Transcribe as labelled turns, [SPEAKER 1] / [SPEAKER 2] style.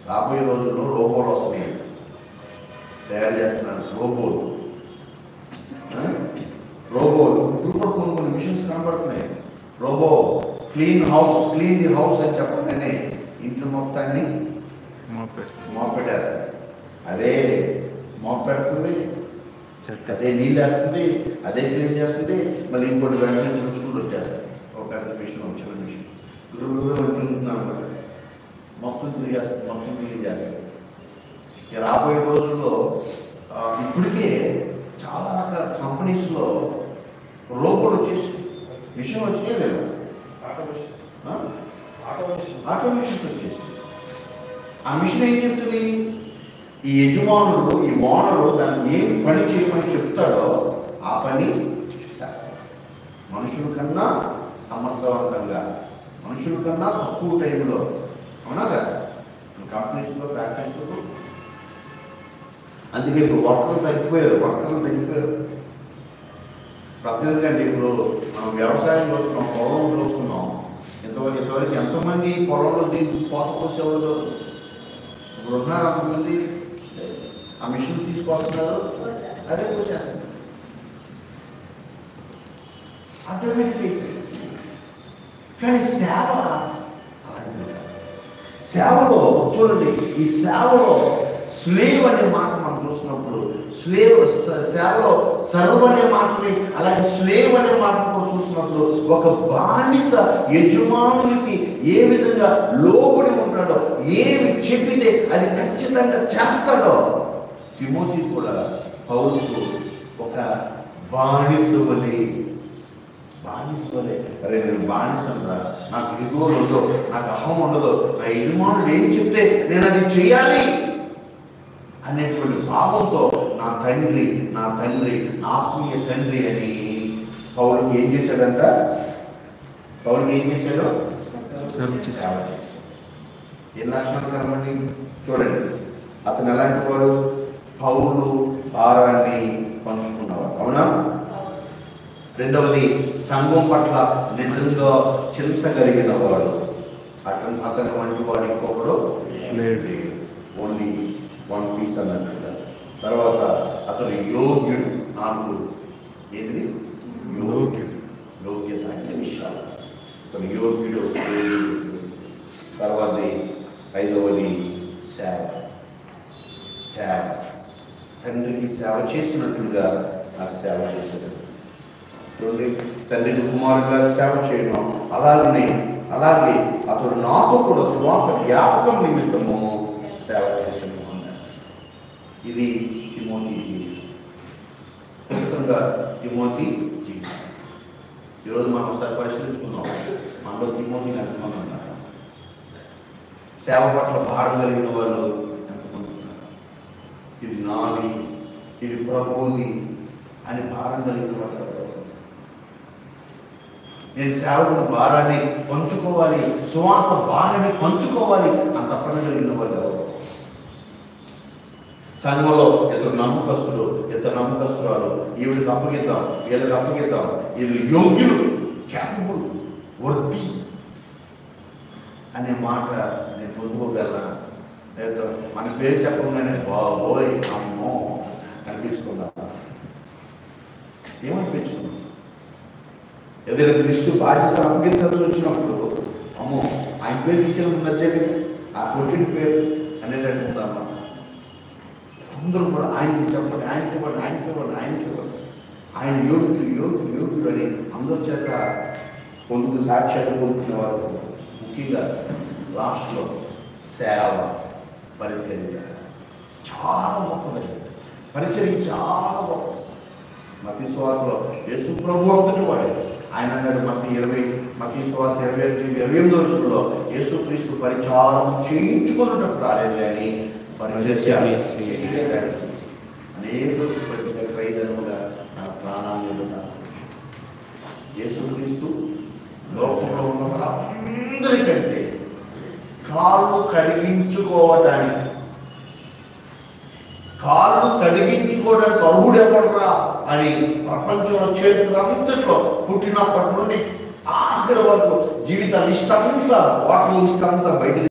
[SPEAKER 1] రాబోయే రోజుల్లో రోబోలు వస్తున్నాయి, తయారు చేస్తున్నాను రోబోలు. రోబోలు ఇప్పుడు కూడా కొన్ని మిషన్స్ కనబడుతున్నాయి. రోబో క్లీన్ ది హౌస్ అని చెప్పగానే ఇంట్లో మొత్తాన్ని మోపెట్టేస్తాయి. అదే మోపెడుతుంది, అదే నీళ్ళు వేస్తుంది, అదే క్లీన్ చేస్తుంది. మళ్ళీ ఇంకోటి వెంటనే తుడుచుకుంటూ వచ్చేస్తాయి. ఒక పెద్ద మిషన్, చిన్న మిషన్ తిరుగుతుంది అనమాట. మొత్తం తిరిగేస్తుంది, మొత్తం క్లీన్ చేస్తుంది. ఇక రాబోయే రోజుల్లో ఇప్పటికే చాలా రకాల కంపెనీస్లో రోబోలు వచ్చేసి మిషన్ వచ్చినాయి లేదా, ఆటోమేషన్స్ వచ్చేసి. ఆ మిషన్ ఏం చెప్తుంది, ఈ యజమానుడు, ఈ ఓనరు దాన్ని ఏం పని చేయమని చెప్తాడో ఆ పని చేస్తాడు. మనుషుల కన్నా సమర్థవంతంగా, మనుషుల కన్నా తక్కువ టైంలో. అవునా కదా, కంపెనీస్లో, ఫ్యాక్టరీస్లో. అందుకే ఇప్పుడు వర్కర్లు తగ్గిపోయారు. ప్రత్యేకంగా ఇప్పుడు మనం వ్యవసాయం చూస్తున్నాం, పొలం చూస్తున్నాం. ఇంతవరకు ఎంతమంది పొలంలో దీనికి కోత కోసేవాళ్ళు ఇప్పుడు ఉన్నారు? అంతమంది ఆ మిషన్ తీసుకొస్తున్నారు, అదే కోసేస్తున్నారు. ఆటోమేటిక్ అయిపోయింది. కానీ సేవ అలాంటిది కాదు. సేవలో చూడండి, ఈ సేవలో స్లేవ్ అనే మాట మనం చూసినప్పుడు, సేవలో సర్వ్ అనే మాటని, అలాగే స్లేవ్ అనే మాటను చూసినప్పుడు ఒక బానిస యజమానునికి ఏ విధంగా లోబడి ఉంటాడో, ఏమి చెప్పితే అది ఖచ్చితంగా చేస్తాడో, తిమోతి కూడా పౌలుకు ఒక బానిస వలె. అరే నేను బానిసంరా, నాకు ఇగోలు ఉండదు, నాకు అహం ఉండదు, నా యజమానుడు ఏం చెప్తే నేను అది చేయాలి అనేటువంటి భావంతో నా తండ్రి నా ఆత్మీయ తండ్రి అని పౌలుకి ఏం చేశాడంట? ఏం చేశాడు? ఏ లక్షణాలు కనబడి చూడండి. అతను ఎలాంటి వాడు? పౌలు భారాన్ని పంచుకున్నవాడు. అవునా? రెండవది, సంఘం పట్ల నిజంగా చింత కలిగిన వాడు. అతని వంటి వాడు ఇంకొకడు లేడు. ఓన్లీ వన్ పీస్ అన్నట్టుగా. తర్వాత అతను యోగ్యుడు. 4 ఏది? యోగ్యత అన్ని విషయాలు. అతను యోగ్యుడు. తర్వాత 5వది సేవ. తండ్రికి సేవ చేసినట్లుగా నాకు సేవ చేసేది. చూడండి, తండ్రికి కుమారుడిగా సేవ చేయడం. అలాగే అతడు నాతో కూడా స్వార్థ వ్యాపకం నిమిత్తము సేవ చేసాను అన్నాడు. ఇది తిమోతి జీవితం. ఖచ్చితంగా తిమోతి జీవితం. ఈరోజు మనం ఒకసారి పరిశీలించుకున్నాం, మనలో తిమోతిని ఎంతమంది ఉన్నారు? సేవ పట్ల భారం కలిగిన వాళ్ళు ఎంతమంది ఉన్నారు? ఇది నాది, ఇది ప్రభువుది అని భారం కలిగిన వాళ్ళు. నేను సేవకుని భారాన్ని పంచుకోవాలి, సువార్త భారాన్ని పంచుకోవాలి అంత తప్పన కలిగిన వాళ్ళు. సంఘంలో ఇతరు నమ్మకస్తురాలు, ఈవిడికి అప్పగిద్దాం, వీళ్ళకి అప్పగిద్దాం, వీళ్ళు యోగ్యులు, క్యాపబుల్, వర్తి అనే మాట నేను పొందుకోగలనా? లేదా మన పేరు చెప్పగానే బాబోయ్ అమ్మో అనిపించుకుందా? ఏమనిపించుకున్నాం? ఏదైనా క్రీస్తు బాధ్యత అప్పగించాల్సి వచ్చినప్పుడు అమ్మో ఆయన పేరు తీసినప్పుడు నచ్చండి, ఆ కొట్టిన పేరు అనేటట్టుకుంటామా? అందరూ కూడా ఆయనకి చెప్పండి, ఆయనకి ఇవ్వండి, ఆయన యోగ్యుడు అని అందరి చేత సాక్ష్యాలు పొందుకునే వారు. ముఖ్యంగా లాస్ట్లో సేవ, పరిచర్య చాలా గొప్పది. పరిచర్య చాలా గొప్ప. మత్తయి సువార్తలో యేసు ప్రభు అంతటి వాడే. ఆయన అన్నాడు మత్తయి సువార్త 28 వచనంలో, యేసుక్రీస్తు పరిచారం చేయించుకున్నట్టు రాలేదు అని పరిచర్య అనేక ఖైదనుగా నా ప్రాణాన్ని యేసుక్రీస్తు లోకంలో ఉన్న వాళ్ళందరికంటే కాళ్ళు కడిగించుకోవడానికి అర్హుడు ఎవడరా అని ప్రపంచంలో చరిత్ర అంతట్లో పుట్టినప్పటి నుండి ఆఖరి వరకు జీవిత లిస్ట్ అంతా, వాటర్ లిస్ట్ అంతా బయట